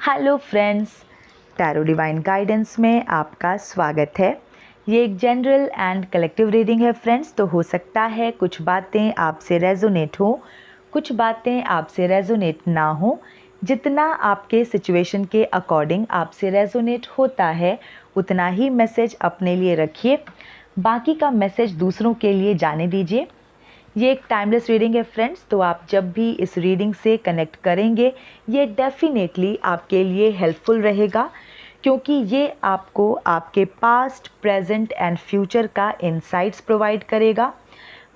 Hello friends, tarot divine guidance में आपका स्वागत है। ये एक जनरल एंड कलेक्टिव रीडिंग है फ्रेंड्स। तो हो सकता है कुछ बातें आपसे रेजोनेट हो, कुछ बातें आपसे रेजोनेट ना हो। जितना आपके सिचुएशन के अकॉर्डिंग आपसे रेजोनेट होता है उतना ही मैसेज अपने लिए रखिए, बाकी का मैसेज दूसरों के लिए जाने दीजिए। ये एक टाइमलेस रीडिंग है फ्रेंड्स, तो आप जब भी इस रीडिंग से कनेक्ट करेंगे ये डेफिनेटली आपके लिए हेल्पफुल रहेगा, क्योंकि ये आपको आपके पास्ट, प्रेजेंट एंड फ्यूचर का इंसाइट्स प्रोवाइड करेगा।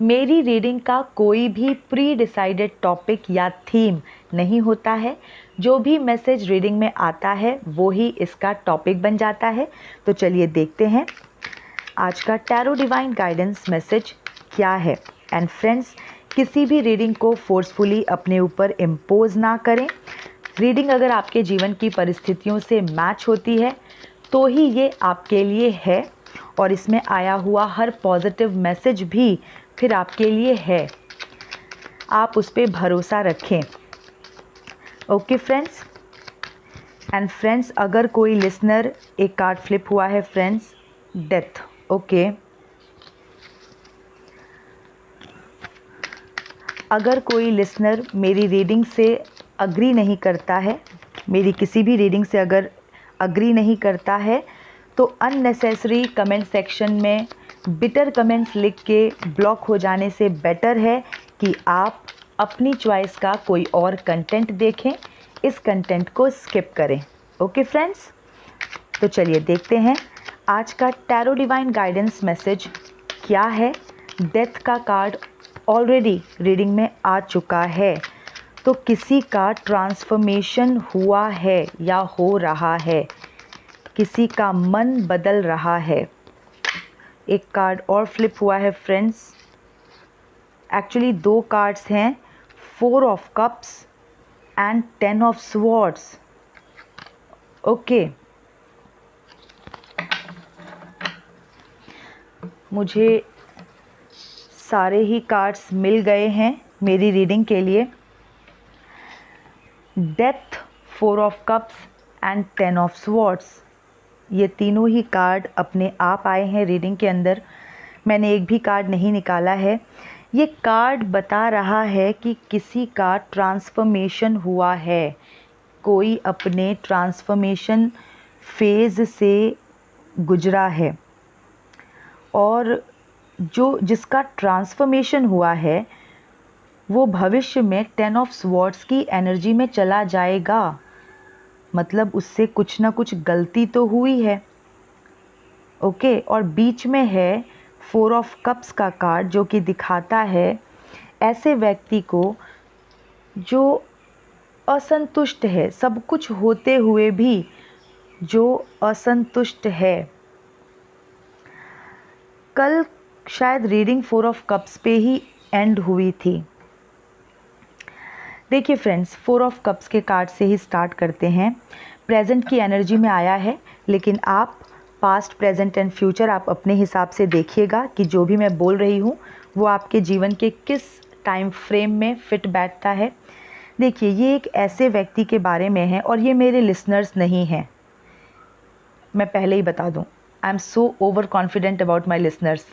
मेरी रीडिंग का कोई भी प्री डिसाइडेड टॉपिक या थीम नहीं होता है। जो भी मैसेज रीडिंग में आता है वो ही इसका टॉपिक बन जाता है। तो चलिए देखते हैं आज का टैरो डिवाइन गाइडेंस मैसेज क्या है। एंड फ्रेंड्स, किसी भी रीडिंग को फोर्सफुली अपने ऊपर इम्पोज ना करें। रीडिंग अगर आपके जीवन की परिस्थितियों से मैच होती है तो ही ये आपके लिए है, और इसमें आया हुआ हर पॉजिटिव मैसेज भी फिर आपके लिए है। आप उस पर भरोसा रखें। Okay friends. एंड फ्रेंड्स, अगर कोई लिसनर, एक कार्ड फ्लिप हुआ है फ्रेंड्स, डेथ। ओके, अगर कोई लिसनर मेरी रीडिंग से अग्री नहीं करता है, मेरी किसी भी रीडिंग से अगर अग्री नहीं करता है, तो अननेसेसरी कमेंट सेक्शन में बिटर कमेंट्स लिख के ब्लॉक हो जाने से बेटर है कि आप अपनी चॉइस का कोई और कंटेंट देखें, इस कंटेंट को स्किप करें। ओके फ्रेंड्स, तो चलिए देखते हैं आज का टैरो डिवाइन गाइडेंस मैसेज क्या है। डेथ का कार्ड ऑलरेडी रीडिंग में आ चुका है, तो किसी का ट्रांसफॉर्मेशन हुआ है या हो रहा है, किसी का मन बदल रहा है। एक कार्ड और फ्लिप हुआ है फ्रेंड्स, एक्चुअली दो कार्ड्स हैं, 4 of cups and 10 of swords. Okay, मुझे सारे ही कार्ड्स मिल गए हैं मेरी रीडिंग के लिए। Death, 4 of cups and 10 of swords, ये तीनों ही कार्ड अपने आप आए हैं रीडिंग के अंदर। मैंने एक भी कार्ड नहीं निकाला है। ये कार्ड बता रहा है कि किसी का ट्रांसफॉर्मेशन हुआ है, कोई अपने ट्रांसफॉर्मेशन फेज से गुजरा है, और जो जिसका ट्रांसफॉर्मेशन हुआ है वो भविष्य में 10 ऑफ स्वॉर्ड्स की एनर्जी में चला जाएगा। मतलब उससे कुछ ना कुछ गलती तो हुई है। ओके, और बीच में है 4 ऑफ कप्स का कार्ड, जो कि दिखाता है ऐसे व्यक्ति को जो असंतुष्ट है, सब कुछ होते हुए भी जो असंतुष्ट है। कल शायद रीडिंग 4 ऑफ कप्स पे ही एंड हुई थी। देखिए फ्रेंड्स, 4 ऑफ कप्स के कार्ड से ही स्टार्ट करते हैं। प्रेजेंट की एनर्जी में आया है, लेकिन आप पास्ट, प्रेजेंट एंड फ्यूचर आप अपने हिसाब से देखिएगा कि जो भी मैं बोल रही हूँ वो आपके जीवन के किस टाइम फ्रेम में फिट बैठता है। देखिए, ये एक ऐसे व्यक्ति के बारे में है, और ये मेरे लिसनर्स नहीं हैं, मैं पहले ही बता दूँ। I am so over confident about my listeners.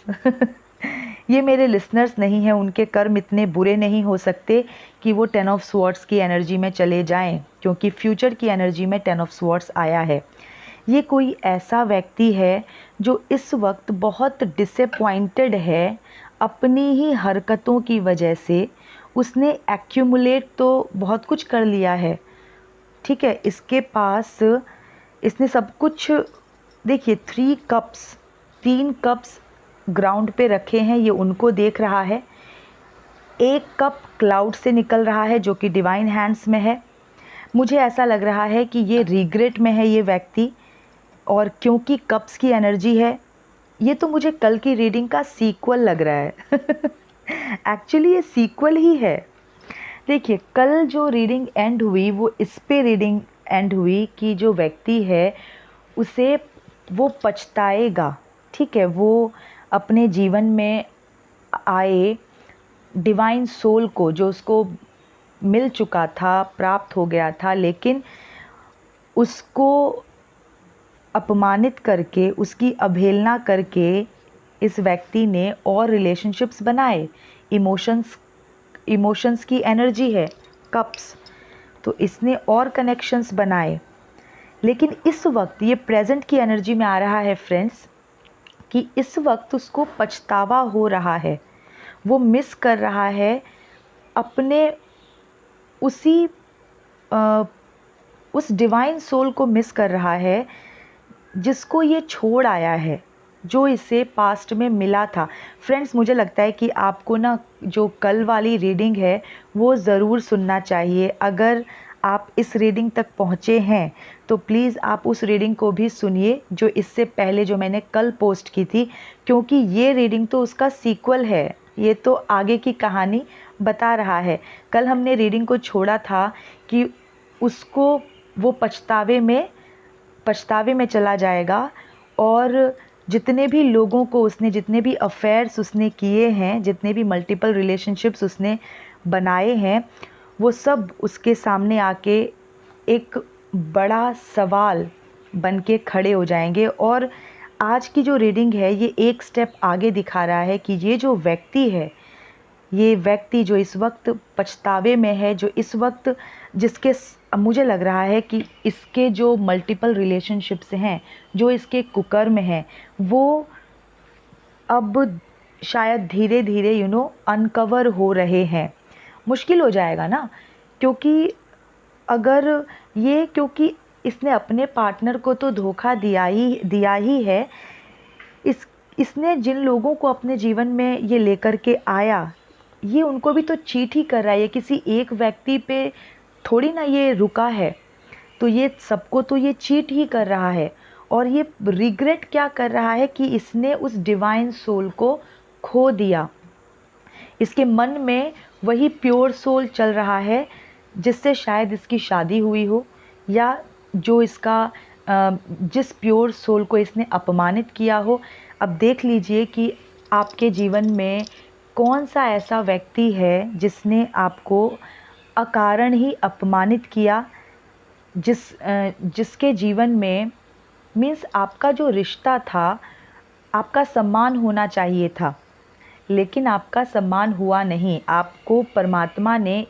ये मेरे लिसनर्स नहीं हैं, उनके कर्म इतने बुरे नहीं हो सकते कि वो 10 ऑफ स्वॉर्ड्स की एनर्जी में चले जाएं, क्योंकि फ्यूचर की एनर्जी में 10 ऑफ स्वॉर्ड्स आया है। ये कोई ऐसा व्यक्ति है जो इस वक्त बहुत डिसअपॉइंटेड है अपनी ही हरकतों की वजह से। उसने एक्यूमुलेट तो बहुत कुछ कर लिया है, ठीक है, इसके पास इसने सब कुछ। देखिए, 3 कप्स, 3 कप्स ग्राउंड पे रखे हैं, ये उनको देख रहा है। एक कप क्लाउड से निकल रहा है जो कि डिवाइन हैंड्स में है। मुझे ऐसा लग रहा है कि ये रिग्रेट में है ये व्यक्ति, और क्योंकि कप्स की एनर्जी है, ये तो मुझे कल की रीडिंग का सीक्वल लग रहा है। एक्चुअली ये सीक्वल ही है। देखिए, कल जो रीडिंग एंड हुई वो इस पे रीडिंग एंड हुई कि जो व्यक्ति है उसे वो पछताएगा, ठीक है, वो अपने जीवन में आए डिवाइन सोल को, जो उसको मिल चुका था, प्राप्त हो गया था, लेकिन उसको अपमानित करके, उसकी अवहेलना करके इस व्यक्ति ने और रिलेशनशिप्स बनाए। इमोशंस की एनर्जी है कप्स, तो इसने और कनेक्शंस बनाए। लेकिन इस वक्त ये प्रेजेंट की एनर्जी में आ रहा है फ्रेंड्स, कि इस वक्त उसको पछतावा हो रहा है। वो मिस कर रहा है अपने उसी उस डिवाइन सोल को मिस कर रहा है जिसको ये छोड़ आया है, जो इसे पास्ट में मिला था। फ्रेंड्स, मुझे लगता है कि आपको ना जो कल वाली रीडिंग है वो ज़रूर सुनना चाहिए। अगर आप इस रीडिंग तक पहुँचे हैं तो प्लीज़ आप उस रीडिंग को भी सुनिए जो इससे पहले जो मैंने कल पोस्ट की थी, क्योंकि ये रीडिंग तो उसका सीक्वल है, ये तो आगे की कहानी बता रहा है। कल हमने रीडिंग को छोड़ा था कि उसको वो पछतावे में चला जाएगा, और जितने भी लोगों को उसने, जितने भी अफेयर्स उसने किए हैं, जितने भी मल्टीपल रिलेशनशिप्स उसने बनाए हैं, वो सब उसके सामने आके एक बड़ा सवाल बन के खड़े हो जाएंगे। और आज की जो रीडिंग है ये एक स्टेप आगे दिखा रहा है कि ये जो व्यक्ति है, ये व्यक्ति जो इस वक्त पछतावे में है, जो इस वक्त मुझे लग रहा है कि इसके जो मल्टीपल रिलेशनशिप्स हैं, जो इसके कुकर्म हैं, वो अब शायद धीरे धीरे अनकवर हो रहे हैं। मुश्किल हो जाएगा ना, क्योंकि इसने अपने पार्टनर को तो धोखा दिया ही है। इसने जिन लोगों को अपने जीवन में ये लेकर के आया, ये उनको भी तो चीट ही कर रहा है। ये किसी एक व्यक्ति पे थोड़ी ना ये रुका है, तो ये सबको तो ये चीट ही कर रहा है। और ये रिग्रेट क्या कर रहा है कि इसने उस डिवाइन सोल को खो दिया। इसके मन में वही प्योर सोल चल रहा है जिससे शायद इसकी शादी हुई हो, या जो जिस प्योर सोल को इसने अपमानित किया हो। अब देख लीजिए कि आपके जीवन में कौन सा ऐसा व्यक्ति है जिसने आपको अकारण ही अपमानित किया, जिसके जीवन में मीन्स आपका जो रिश्ता था, आपका सम्मान होना चाहिए था, लेकिन आपका सम्मान हुआ नहीं। आपको परमात्मा ने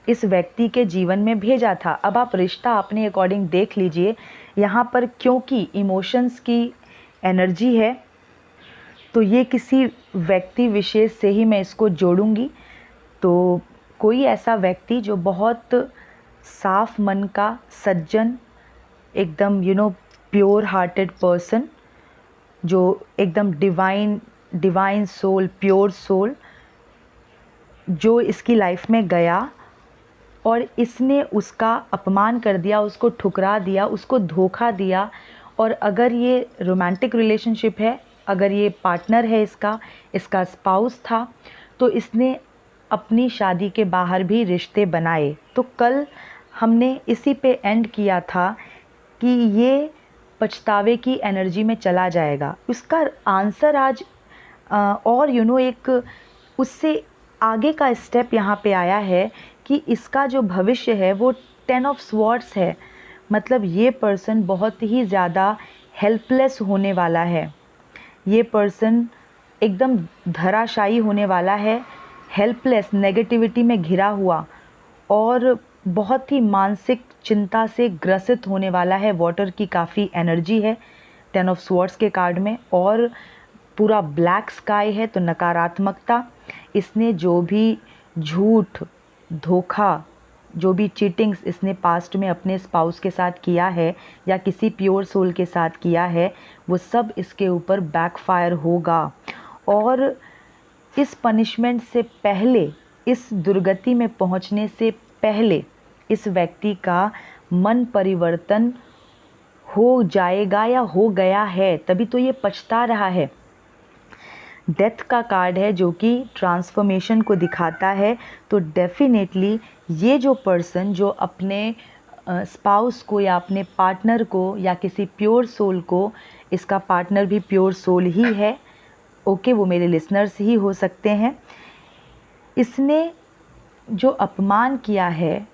इस व्यक्ति के जीवन में भेजा था। अब आप रिश्ता अपने अकॉर्डिंग देख लीजिए। यहाँ पर क्योंकि इमोशंस की एनर्जी है, तो ये किसी व्यक्ति विशेष से ही मैं इसको जोड़ूंगी। तो कोई ऐसा व्यक्ति जो बहुत साफ मन का, सज्जन, एकदम प्योर हार्टेड पर्सन, जो एकदम डिवाइन सोल, प्योर सोल, जो इसकी लाइफ में गया और इसने उसका अपमान कर दिया, उसको ठुकरा दिया, उसको धोखा दिया। और अगर ये रोमांटिक रिलेशनशिप है, अगर ये पार्टनर है, इसका स्पाउस था, तो इसने अपनी शादी के बाहर भी रिश्ते बनाए। तो कल हमने इसी पे एंड किया था कि ये पछतावे की एनर्जी में चला जाएगा। उसका आंसर आज और एक उससे आगे का स्टेप यहाँ पे आया है कि इसका जो भविष्य है वो 10 ऑफ स्वॉर्ड्स है। मतलब ये पर्सन बहुत ही ज़्यादा हेल्पलेस होने वाला है। ये पर्सन एकदम धराशायी होने वाला है, हेल्पलेस, नेगेटिविटी में घिरा हुआ और बहुत ही मानसिक चिंता से ग्रसित होने वाला है। वाटर की काफ़ी एनर्जी है 10 ऑफ स्वॉर्ड्स के कार्ड में, और पूरा ब्लैक स्काई है, तो नकारात्मकता। इसने जो भी झूठ, धोखा, जो भी चीटिंग्स इसने पास्ट में अपने स्पाउस के साथ किया है या किसी प्योर सोल के साथ किया है, वो सब इसके ऊपर बैकफायर होगा। और इस पनिशमेंट से पहले, इस दुर्गति में पहुंचने से पहले इस व्यक्ति का मन परिवर्तन हो जाएगा या हो गया है, तभी तो ये पछता रहा है। डेथ का कार्ड है जो कि ट्रांसफॉर्मेशन को दिखाता है। तो डेफिनेटली ये जो पर्सन जो अपने स्पाउस को या अपने पार्टनर को या किसी प्योर सोल को, इसका पार्टनर भी प्योर सोल ही है, ओके, वो मेरे लिसनर्स ही हो सकते हैं, इसने जो अपमान किया है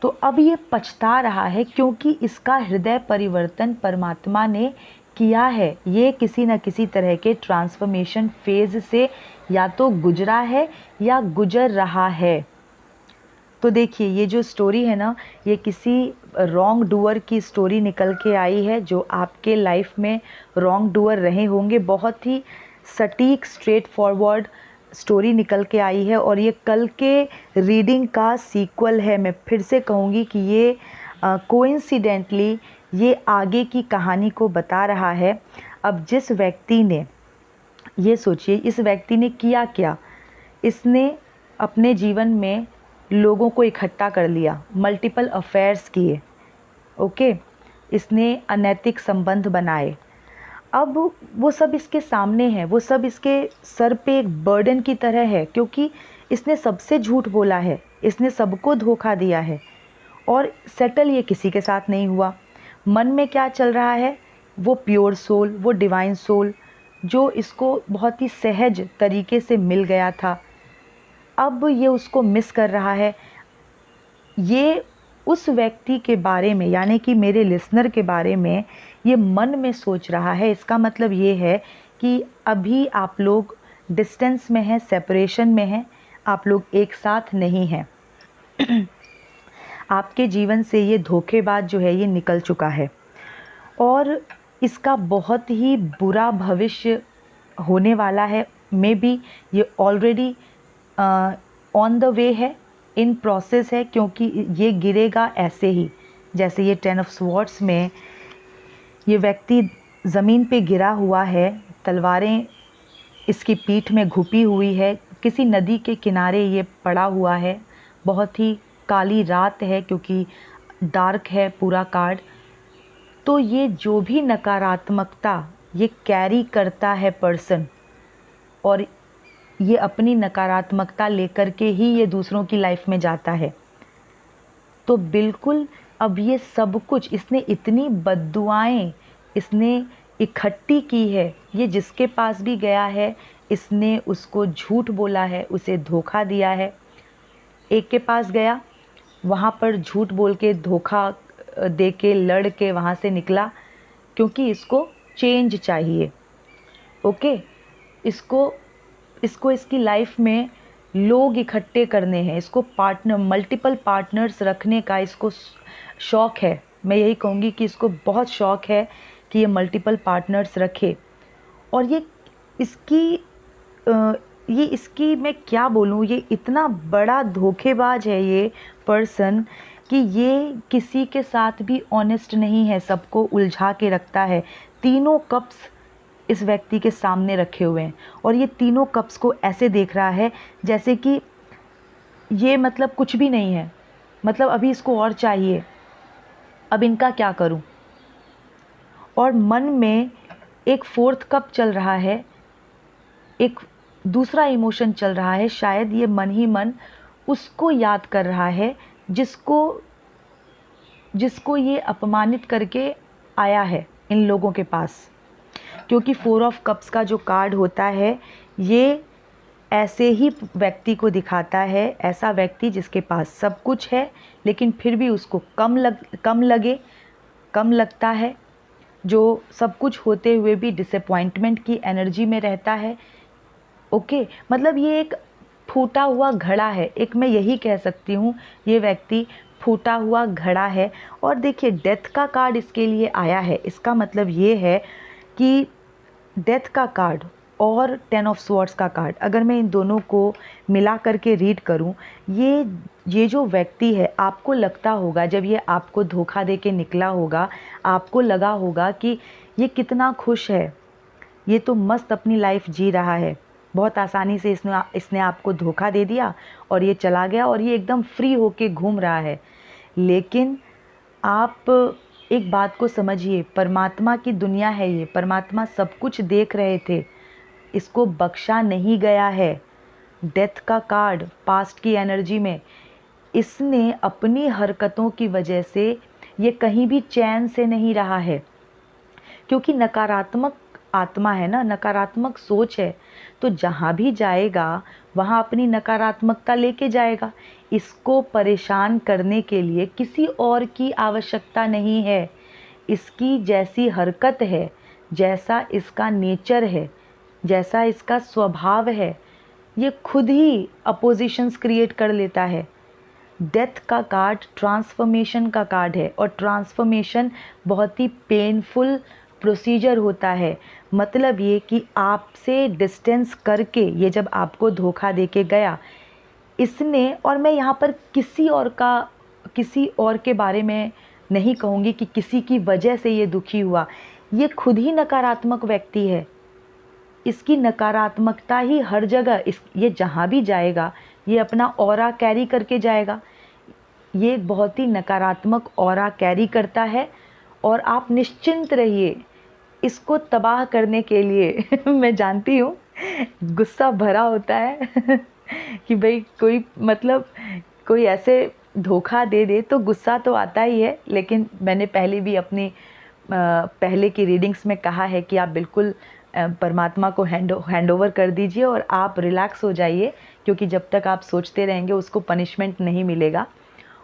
तो अब ये पछता रहा है क्योंकि इसका हृदय परिवर्तन परमात्मा ने किया है। ये किसी न किसी तरह के ट्रांसफॉर्मेशन फेज से या तो गुजरा है या गुजर रहा है। तो देखिए ये जो स्टोरी है ना, ये किसी रॉन्ग डूअर की स्टोरी निकल के आई है, जो आपके लाइफ में रॉन्ग डूअर रहे होंगे। बहुत ही सटीक स्ट्रेट फॉरवर्ड स्टोरी निकल के आई है और ये कल के रीडिंग का सीक्वल है। मैं फिर से कहूँगी कि ये कोइंसिडेंटली ये आगे की कहानी को बता रहा है। अब जिस व्यक्ति ने, ये सोचिए इस व्यक्ति ने किया क्या, इसने अपने जीवन में लोगों को इकट्ठा कर लिया, मल्टीपल अफेयर्स किए, ओके, इसने अनैतिक संबंध बनाए। अब वो सब इसके सामने है, वो सब इसके सर पे एक बर्डन की तरह है, क्योंकि इसने सबसे झूठ बोला है, इसने सबको धोखा दिया है और सेटल ये किसी के साथ नहीं हुआ। मन में क्या चल रहा है, वो प्योर सोल, वो डिवाइन सोल जो इसको बहुत ही सहज तरीके से मिल गया था, अब ये उसको मिस कर रहा है। ये उस व्यक्ति के बारे में, यानी कि मेरे लिसनर के बारे में ये मन में सोच रहा है। इसका मतलब ये है कि अभी आप लोग डिस्टेंस में हैं, सेपरेशन में हैं, आप लोग एक साथ नहीं हैं। आपके जीवन से ये धोखेबाज जो है ये निकल चुका है और इसका बहुत ही बुरा भविष्य होने वाला है। मे बी ये ऑलरेडी ऑन द वे है, इन प्रोसेस है, क्योंकि ये गिरेगा ऐसे ही जैसे ये 10 ऑफ स्वॉर्ड्स में ये व्यक्ति ज़मीन पे गिरा हुआ है, तलवारें इसकी पीठ में घुपी हुई है, किसी नदी के किनारे ये पड़ा हुआ है, बहुत ही काली रात है क्योंकि डार्क है पूरा कार्ड। तो ये जो भी नकारात्मकता ये कैरी करता है पर्सन, और ये अपनी नकारात्मकता लेकर के ही ये दूसरों की लाइफ में जाता है। तो बिल्कुल अब ये सब कुछ इसने, इतनी बद्दुआएं इसने इकट्ठी की है, ये जिसके पास भी गया है इसने उसको झूठ बोला है, उसे धोखा दिया है। एक के पास गया, वहाँ पर झूठ बोल के, धोखा दे के, लड़ के वहाँ से निकला, क्योंकि इसको चेंज चाहिए, ओके। इसको इसकी लाइफ में लोग इकट्ठे करने हैं, इसको पार्टनर, मल्टीपल पार्टनर्स रखने का इसको शौक़ है। मैं यही कहूँगी कि इसको बहुत शौक़ है कि ये मल्टीपल पार्टनर्स रखे। और ये इसकी मैं क्या बोलूँ, ये इतना बड़ा धोखेबाज है ये पर्सन कि ये किसी के साथ भी ऑनेस्ट नहीं है, सबको उलझा के रखता है। तीनों कप्स इस व्यक्ति के सामने रखे हुए हैं और ये तीनों कप्स को ऐसे देख रहा है जैसे कि ये मतलब कुछ भी नहीं है, मतलब अभी इसको और चाहिए, अब इनका क्या करूं। और मन में एक फोर्थ कप चल रहा है, एक दूसरा इमोशन चल रहा है, शायद ये मन ही मन उसको याद कर रहा है जिसको ये अपमानित करके आया है इन लोगों के पास। क्योंकि 4 ऑफ कप्स का जो कार्ड होता है ये ऐसे ही व्यक्ति को दिखाता है, ऐसा व्यक्ति जिसके पास सब कुछ है लेकिन फिर भी उसको कम लगता है, जो सब कुछ होते हुए भी डिसअपॉइंटमेंट की एनर्जी में रहता है, ओके। मतलब ये एक फूटा हुआ घड़ा है, एक मैं यही कह सकती हूँ, ये व्यक्ति फूटा हुआ घड़ा है। और देखिए डेथ का कार्ड इसके लिए आया है, इसका मतलब ये है कि डेथ का कार्ड और 10 ऑफ स्वॉर्ड्स का कार्ड, अगर मैं इन दोनों को मिला करके रीड करूं, ये जो व्यक्ति है, आपको लगता होगा जब ये आपको धोखा दे के निकला होगा, आपको लगा होगा कि ये कितना खुश है, ये तो मस्त अपनी लाइफ जी रहा है, बहुत आसानी से इसने आपको धोखा दे दिया और ये चला गया और ये एकदम फ्री होके घूम रहा है। लेकिन आप एक बात को समझिए, परमात्मा की दुनिया है ये, परमात्मा सब कुछ देख रहे थे, इसको बख्शा नहीं गया है। डेथ का कार्ड पास्ट की एनर्जी में, इसने अपनी हरकतों की वजह से ये कहीं भी चैन से नहीं रहा है, क्योंकि नकारात्मक आत्मा है ना, नकारात्मक सोच है, तो जहाँ भी जाएगा वहाँ अपनी नकारात्मकता लेके जाएगा। इसको परेशान करने के लिए किसी और की आवश्यकता नहीं है। इसकी जैसी हरकत है, जैसा इसका नेचर है, जैसा इसका स्वभाव है, ये खुद ही अपोजिशंस क्रिएट कर लेता है। डेथ का कार्ड ट्रांसफॉर्मेशन का कार्ड है, और ट्रांसफॉर्मेशन बहुत ही पेनफुल प्रोसीजर होता है। मतलब ये कि आपसे डिस्टेंस करके ये जब आपको धोखा देके गया, इसने, और मैं यहाँ पर किसी और के बारे में नहीं कहूँगी कि किसी की वजह से ये दुखी हुआ, ये खुद ही नकारात्मक व्यक्ति है। इसकी नकारात्मकता ही हर जगह, ये जहाँ भी जाएगा ये अपना ऑरा कैरी करके जाएगा। ये बहुत ही नकारात्मक ऑरा कैरी करता है, और आप निश्चिंत रहिए, इसको तबाह करने के लिए मैं जानती हूँ गुस्सा भरा होता है कि भाई कोई ऐसे धोखा दे दे तो गुस्सा तो आता ही है। लेकिन मैंने पहले भी अपनी पहले की रीडिंग्स में कहा है कि आप बिल्कुल परमात्मा को हैंड ओवर कर दीजिए और आप रिलैक्स हो जाइए, क्योंकि जब तक आप सोचते रहेंगे उसको पनिशमेंट नहीं मिलेगा।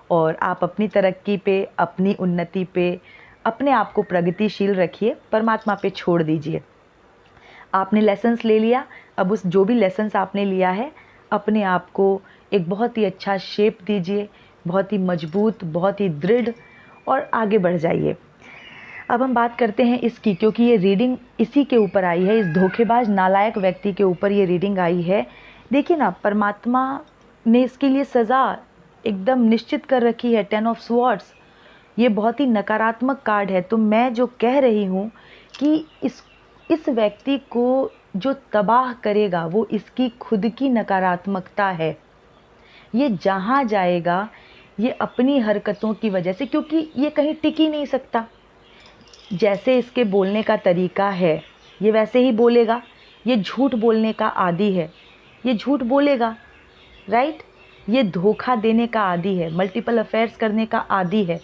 और आप अपनी तरक्की पे, अपनी उन्नति पे, अपने आप को प्रगतिशील रखिए, परमात्मा पे छोड़ दीजिए। आपने लेसन्स ले लिया, अब उस जो भी लेसन्स आपने लिया है, अपने आप को एक बहुत ही अच्छा शेप दीजिए, बहुत ही मजबूत, बहुत ही दृढ़, और आगे बढ़ जाइए। अब हम बात करते हैं इसकी, क्योंकि ये रीडिंग इसी के ऊपर आई है, इस धोखेबाज नालायक व्यक्ति के ऊपर ये रीडिंग आई है। देखिए ना, परमात्मा ने इसके लिए सज़ा एकदम निश्चित कर रखी है, 10 ऑफ स्वॉर्ड्स। ये बहुत ही नकारात्मक कार्ड है। तो मैं जो कह रही हूँ कि इस व्यक्ति को जो तबाह करेगा वो इसकी खुद की नकारात्मकता है। ये जहाँ जाएगा ये अपनी हरकतों की वजह से, क्योंकि ये कहीं टिक ही नहीं सकता। जैसे इसके बोलने का तरीका है ये वैसे ही बोलेगा। ये झूठ बोलने का आदी है, ये झूठ बोलेगा, राइट। ये धोखा देने का आदी है, मल्टीपल अफेयर्स करने का आदी है,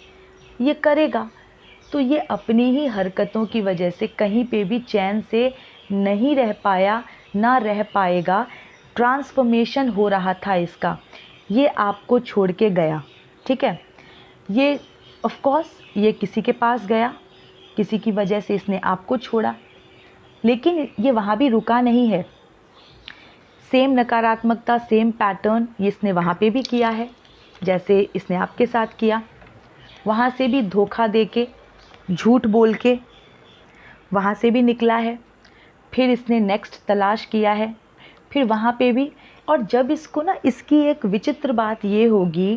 ये करेगा। तो ये अपनी ही हरकतों की वजह से कहीं पे भी चैन से नहीं रह पाया, ना रह पाएगा। ट्रांसफॉर्मेशन हो रहा था इसका, ये आपको छोड़ के गया, ठीक है। ये ऑफ कोर्स ये किसी के पास गया, किसी की वजह से इसने आपको छोड़ा, लेकिन ये वहाँ भी रुका नहीं है। सेम नकारात्मकता, सेम पैटर्न ये इसने वहाँ पे भी किया है, जैसे इसने आपके साथ किया। वहाँ से भी धोखा देके, झूठ बोल के वहाँ से भी निकला है। फिर इसने नेक्स्ट तलाश किया है, फिर वहाँ पे भी। और जब इसको ना, इसकी एक विचित्र बात ये होगी,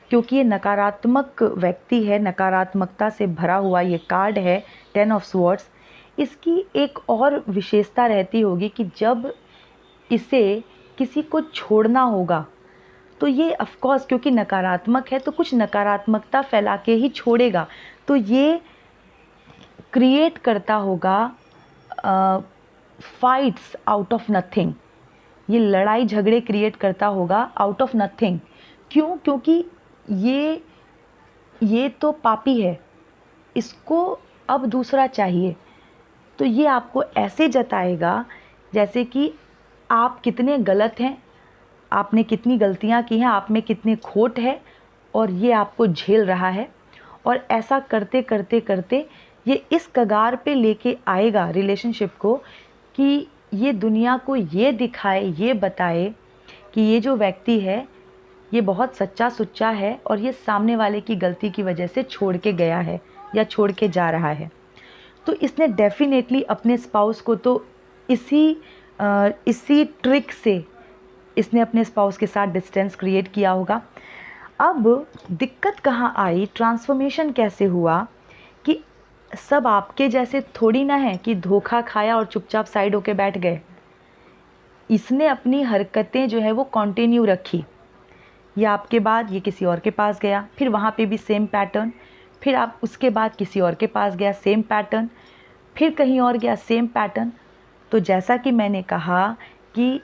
क्योंकि ये नकारात्मक व्यक्ति है, नकारात्मकता से भरा हुआ ये कार्ड है 10 ऑफ स्वॉर्ड्स। इसकी एक और विशेषता रहती होगी कि जब इसे किसी को छोड़ना होगा तो ये ऑफ कोर्स, क्योंकि नकारात्मक है तो कुछ नकारात्मकता फैला के ही छोड़ेगा। तो ये क्रिएट करता होगा फाइट्स आउट ऑफ नथिंग। ये लड़ाई झगड़े क्रिएट करता होगा आउट ऑफ नथिंग। क्यों? क्योंकि ये तो पापी है, इसको अब दूसरा चाहिए। तो ये आपको ऐसे जताएगा जैसे कि आप कितने गलत हैं, आपने कितनी गलतियां की हैं, आप में कितने खोट है, और ये आपको झेल रहा है। और ऐसा करते करते करते ये इस कगार पे लेके आएगा रिलेशनशिप को कि ये दुनिया को ये दिखाए, ये बताए कि ये जो व्यक्ति है ये बहुत सच्चा सुच्चा है, और ये सामने वाले की गलती की वजह से छोड़ के गया है या छोड़ के जा रहा है। तो इसने डेफिनेटली अपने स्पाउस को तो इसी ट्रिक से इसने अपने स्पाउस के साथ डिस्टेंस क्रिएट किया होगा। अब दिक्कत कहाँ आई, ट्रांसफॉर्मेशन कैसे हुआ, कि सब आपके जैसे थोड़ी ना है कि धोखा खाया और चुपचाप साइड होके बैठ गए। इसने अपनी हरकतें जो है वो कंटिन्यू रखी। या आपके बाद ये किसी और के पास गया, फिर वहाँ पे भी सेम पैटर्न, फिर आप उसके बाद किसी और के पास गया, सेम पैटर्न, फिर कहीं और गया, सेम पैटर्न। तो जैसा कि मैंने कहा कि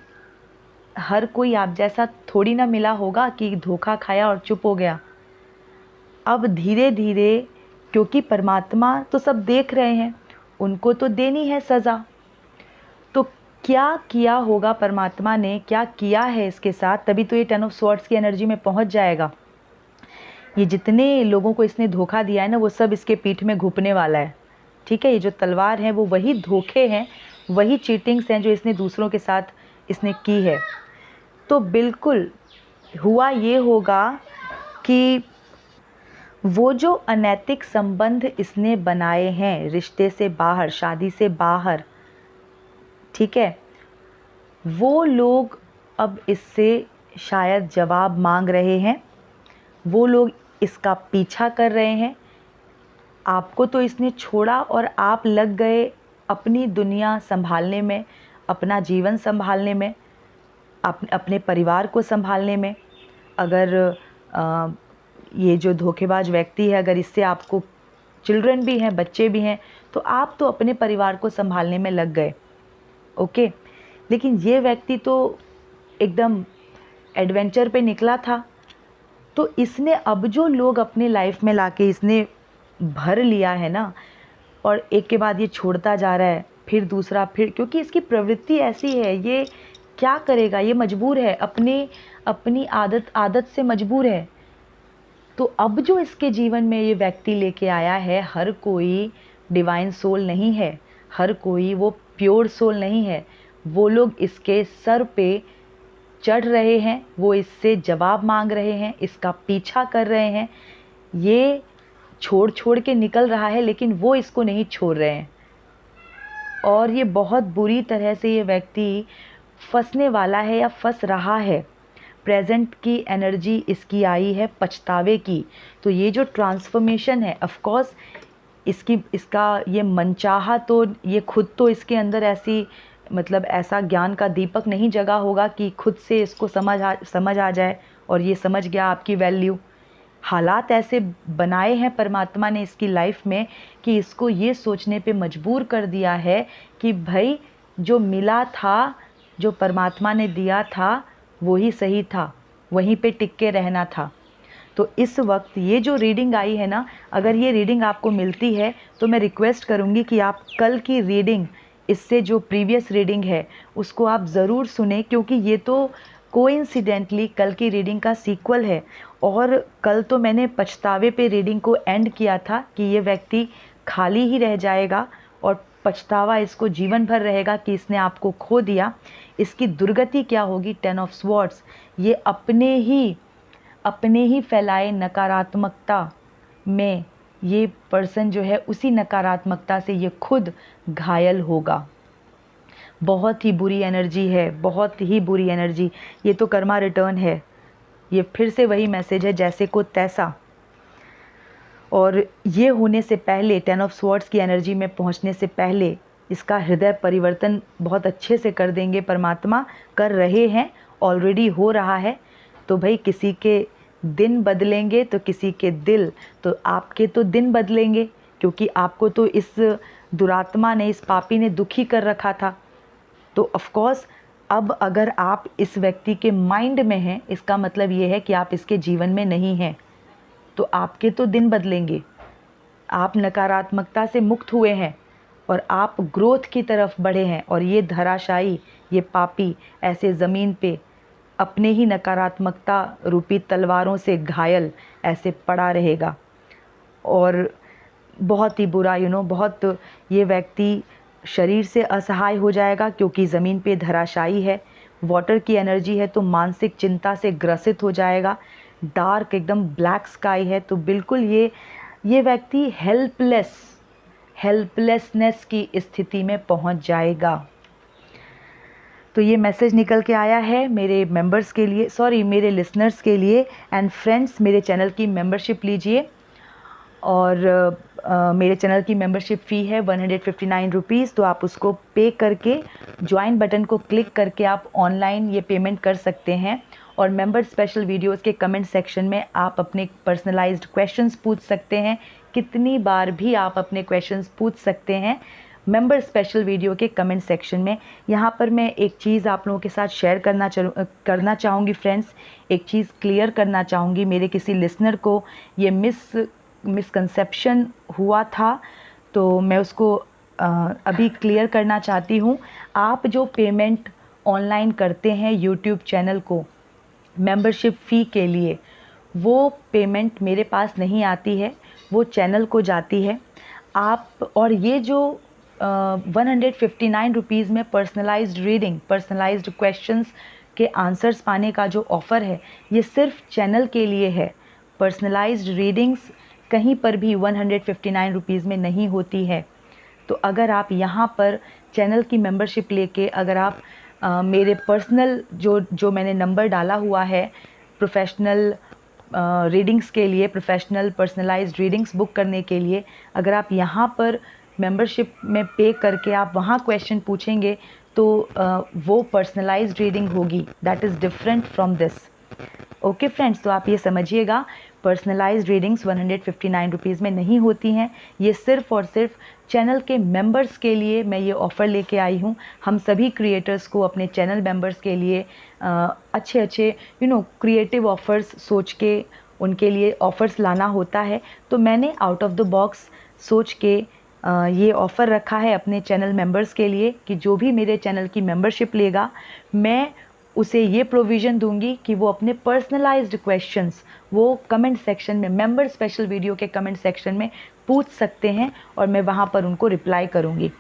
हर कोई आप जैसा थोड़ी ना मिला होगा कि धोखा खाया और चुप हो गया। अब धीरे धीरे, क्योंकि परमात्मा तो सब देख रहे हैं, उनको तो देनी है सज़ा। तो क्या किया होगा परमात्मा ने, क्या किया है इसके साथ, तभी तो ये 10 ऑफ स्वॉर्ड्स की एनर्जी में पहुंच जाएगा। ये जितने लोगों को इसने धोखा दिया है ना, वो सब इसके पीठ में घुपने वाला है। ठीक है, ये जो तलवार है वो वही धोखे हैं, वही चीटिंग्स हैं जो इसने दूसरों के साथ इसने की है। तो बिल्कुल हुआ ये होगा कि वो जो अनैतिक संबंध इसने बनाए हैं, रिश्ते से बाहर, शादी से बाहर, ठीक है, वो लोग अब इससे शायद जवाब मांग रहे हैं, वो लोग इसका पीछा कर रहे हैं। आपको तो इसने छोड़ा और आप लग गए अपनी दुनिया संभालने में, अपना जीवन संभालने में, अपने परिवार को संभालने में। अगर ये जो धोखेबाज व्यक्ति है, अगर इससे आपको चिल्ड्रन भी हैं, बच्चे भी हैं, तो आप तो अपने परिवार को संभालने में लग गए। ओके, लेकिन ये व्यक्ति तो एकदम एडवेंचर पे निकला था। तो इसने अब जो लोग अपने लाइफ में लाके इसने भर लिया है ना, और एक के बाद ये छोड़ता जा रहा है, फिर दूसरा, फिर, क्योंकि इसकी प्रवृत्ति ऐसी है, ये क्या करेगा, ये मजबूर है, अपनी आदत से मजबूर है। तो अब जो इसके जीवन में ये व्यक्ति लेके आया है, हर कोई डिवाइन सोल नहीं है, हर कोई वो प्योर सोल नहीं है। वो लोग इसके सर पे चढ़ रहे हैं, वो इससे जवाब मांग रहे हैं, इसका पीछा कर रहे हैं। ये छोड़ छोड़ के निकल रहा है, लेकिन वो इसको नहीं छोड़ रहे हैं। और ये बहुत बुरी तरह से ये व्यक्ति फंसने वाला है या फंस रहा है। प्रेजेंट की एनर्जी इसकी आई है पछतावे की। तो ये जो ट्रांसफॉर्मेशन है, ऑफ कोर्स इसका ये मनचाहा, तो ये खुद तो इसके अंदर ऐसी, मतलब ऐसा ज्ञान का दीपक नहीं जगा होगा कि खुद से इसको समझ आ जाए और ये समझ गया आपकी वैल्यू। हालात ऐसे बनाए हैं परमात्मा ने इसकी लाइफ में कि इसको ये सोचने पे मजबूर कर दिया है कि भाई जो मिला था, जो परमात्मा ने दिया था, वही सही था, वहीं पे टिक के रहना था। तो इस वक्त ये जो रीडिंग आई है ना, अगर ये रीडिंग आपको मिलती है तो मैं रिक्वेस्ट करूँगी कि आप कल की रीडिंग, इससे जो प्रीवियस रीडिंग है उसको आप ज़रूर सुने, क्योंकि ये तो कोइंसिडेंटली कल की रीडिंग का सीक्वल है। और कल तो मैंने पछतावे पे रीडिंग को एंड किया था कि ये व्यक्ति खाली ही रह जाएगा और पछतावा इसको जीवन भर रहेगा कि इसने आपको खो दिया। इसकी दुर्गति क्या होगी, 10 ऑफ स्वॉर्ड्स, ये अपने ही फैलाए नकारात्मकता में ये पर्सन जो है, उसी नकारात्मकता से ये खुद घायल होगा। बहुत ही बुरी एनर्जी है, बहुत ही बुरी एनर्जी। ये तो कर्मा रिटर्न है, ये फिर से वही मैसेज है, जैसे को तैसा। और ये होने से पहले, 10 ऑफ स्वॉर्ड्स की एनर्जी में पहुंचने से पहले इसका हृदय परिवर्तन बहुत अच्छे से कर देंगे परमात्मा, कर रहे हैं, ऑलरेडी हो रहा है। तो भाई किसी के दिन बदलेंगे तो किसी के दिल, तो आपके तो दिन बदलेंगे, क्योंकि आपको तो इस दुरात्मा ने, इस पापी ने दुखी कर रखा था। तो ऑफ कोर्स अब अगर आप इस व्यक्ति के माइंड में हैं, इसका मतलब ये है कि आप इसके जीवन में नहीं हैं, तो आपके तो दिन बदलेंगे। आप नकारात्मकता से मुक्त हुए हैं और आप ग्रोथ की तरफ बढ़े हैं, और ये धराशायी, ये पापी ऐसे ज़मीन पे अपने ही नकारात्मकता रूपी तलवारों से घायल ऐसे पड़ा रहेगा। और बहुत ही बुरा, बहुत, ये व्यक्ति शरीर से असहाय हो जाएगा, क्योंकि ज़मीन पे धराशायी है, वाटर की एनर्जी है, तो मानसिक चिंता से ग्रसित हो जाएगा। डार्क एकदम ब्लैक स्काई है, तो बिल्कुल ये व्यक्ति हेल्पलेसनेस की स्थिति में पहुंच जाएगा। तो ये मैसेज निकल के आया है मेरे मेंबर्स के लिए, मेरे लिसनर्स के लिए। एंड फ्रेंड्स, मेरे चैनल की मेंबरशिप लीजिए, और मेरे चैनल की मेंबरशिप फ़ी है 159 रुपीज़। तो आप उसको पे करके, ज्वाइन बटन को क्लिक करके आप ऑनलाइन ये पेमेंट कर सकते हैं। और मेंबर स्पेशल वीडियोस के कमेंट सेक्शन में आप अपने पर्सनलाइज्ड क्वेश्चंस पूछ सकते हैं, कितनी बार भी आप अपने क्वेश्चंस पूछ सकते हैं मेंबर स्पेशल वीडियो के कमेंट सेक्शन में। यहाँ पर मैं एक चीज़ आप लोगों के साथ शेयर करना चाहूँगी फ्रेंड्स, एक चीज़ क्लियर करना चाहूँगी। मेरे किसी लिसनर को ये मिसकंसेप्शन हुआ था, तो मैं उसको अभी क्लियर करना चाहती हूँ, आप जो पेमेंट ऑनलाइन करते हैं यूट्यूब चैनल को मेंबरशिप फ़ी के लिए, वो पेमेंट मेरे पास नहीं आती है, वो चैनल को जाती है। आप और ये जो 159 रुपीज़ में पर्सनलाइज्ड रीडिंग, पर्सनलाइज्ड क्वेश्चंस के आंसर्स पाने का जो ऑफ़र है, ये सिर्फ चैनल के लिए है। पर्सनलाइज्ड रीडिंग्स कहीं पर भी 159 रुपीज़ में नहीं होती है। तो अगर आप यहाँ पर चैनल की मेंबरशिप लेके अगर आप मेरे पर्सनल जो मैंने नंबर डाला हुआ है प्रोफेशनल रीडिंग्स के लिए, प्रोफेशनल पर्सनलाइज्ड रीडिंग्स बुक करने के लिए, अगर आप यहाँ पर मेंबरशिप में पे करके आप वहाँ क्वेश्चन पूछेंगे तो वो पर्सनलाइज्ड रीडिंग होगी, that is different from this. Okay friends, तो आप ये समझिएगा, पर्सनलाइज्ड रीडिंग्स 159 रुपीज़ में नहीं होती हैं। ये सिर्फ़ और सिर्फ चैनल के मेंबर्स के लिए मैं ये ऑफ़र लेके आई हूँ। हम सभी क्रिएटर्स को अपने चैनल मेंबर्स के लिए अच्छे अच्छे क्रिएटिव ऑफ़र्स सोच के उनके लिए ऑफ़र्स लाना होता है। तो मैंने आउट ऑफ द बॉक्स सोच के ये ऑफ़र रखा है अपने चैनल मेंबर्स के लिए कि जो भी मेरे चैनल की मेंबरशिप लेगा, मैं उसे ये प्रोविज़न दूंगी कि वो अपने पर्सनलाइज्ड क्वेश्चंस वो कमेंट सेक्शन में, मेंबर स्पेशल वीडियो के कमेंट सेक्शन में पूछ सकते हैं और मैं वहाँ पर उनको रिप्लाई करूँगी।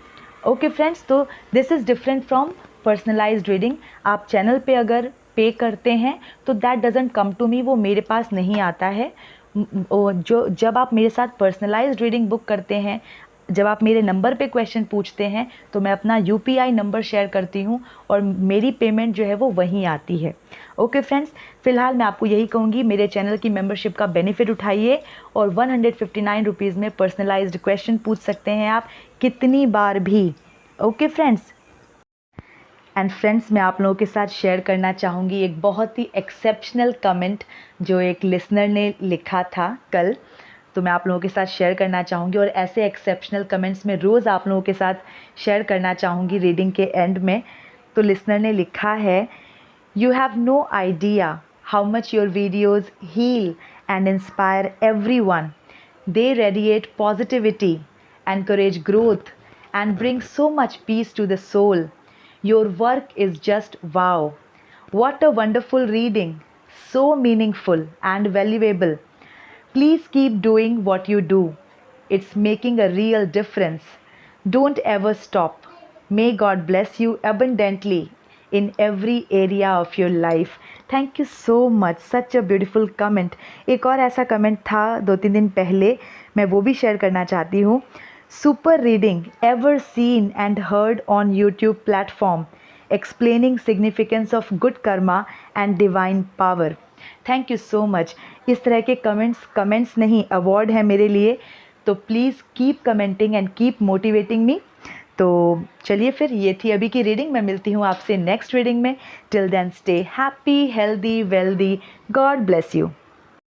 ओके फ्रेंड्स, तो this is different from personalised reading. आप चैनल पे अगर पे करते हैं तो that doesn't come to me, वो मेरे पास नहीं आता है। जब आप मेरे साथ पर्सनलाइज्ड रीडिंग बुक करते हैं, जब आप मेरे नंबर पे क्वेश्चन पूछते हैं, तो मैं अपना यूपीआई नंबर शेयर करती हूँ और मेरी पेमेंट जो है वो वहीं आती है। ओके फ्रेंड्स, फ़िलहाल मैं आपको यही कहूँगी, मेरे चैनल की मेंबरशिप का बेनिफिट उठाइए और 159 रुपीज़ में पर्सनलाइज्ड क्वेश्चन पूछ सकते हैं आप कितनी बार भी। ओके फ्रेंड्स, एंड फ्रेंड्स, मैं आप लोगों के साथ शेयर करना चाहूँगी एक बहुत ही एक्सेप्शनल कमेंट जो एक लिसनर ने लिखा था कल, तो मैं आप लोगों के साथ शेयर करना चाहूँगी और ऐसे एक्सेप्शनल कमेंट्स में रोज़ आप लोगों के साथ शेयर करना चाहूँगी रीडिंग के एंड में। तो लिसनर ने लिखा है, you have no idea how much your videos heal and inspire everyone. They radiate positivity, encourage growth, and bring so much peace to the soul. Your work is just wow. What a wonderful reading, so meaningful and valuable. Please keep doing what you do. It's making a real difference. Don't ever stop. May God bless you abundantly in every area of your life. Thank you so much. Such a beautiful comment. एक और ऐसा comment था 2-3 दिन पहले, मैं वो भी share करना चाहती हूँ। Super reading ever seen and heard on YouTube platform explaining significance of good karma and divine power. Thank you so much. इस तरह के कमेंट्स नहीं, अवार्ड है मेरे लिए। तो please keep commenting and keep motivating me. तो चलिए फिर, ये थी अभी की रीडिंग। मैं मिलती हूँ आपसे नेक्स्ट रीडिंग में। Till then stay happy, healthy, wealthy. God bless you.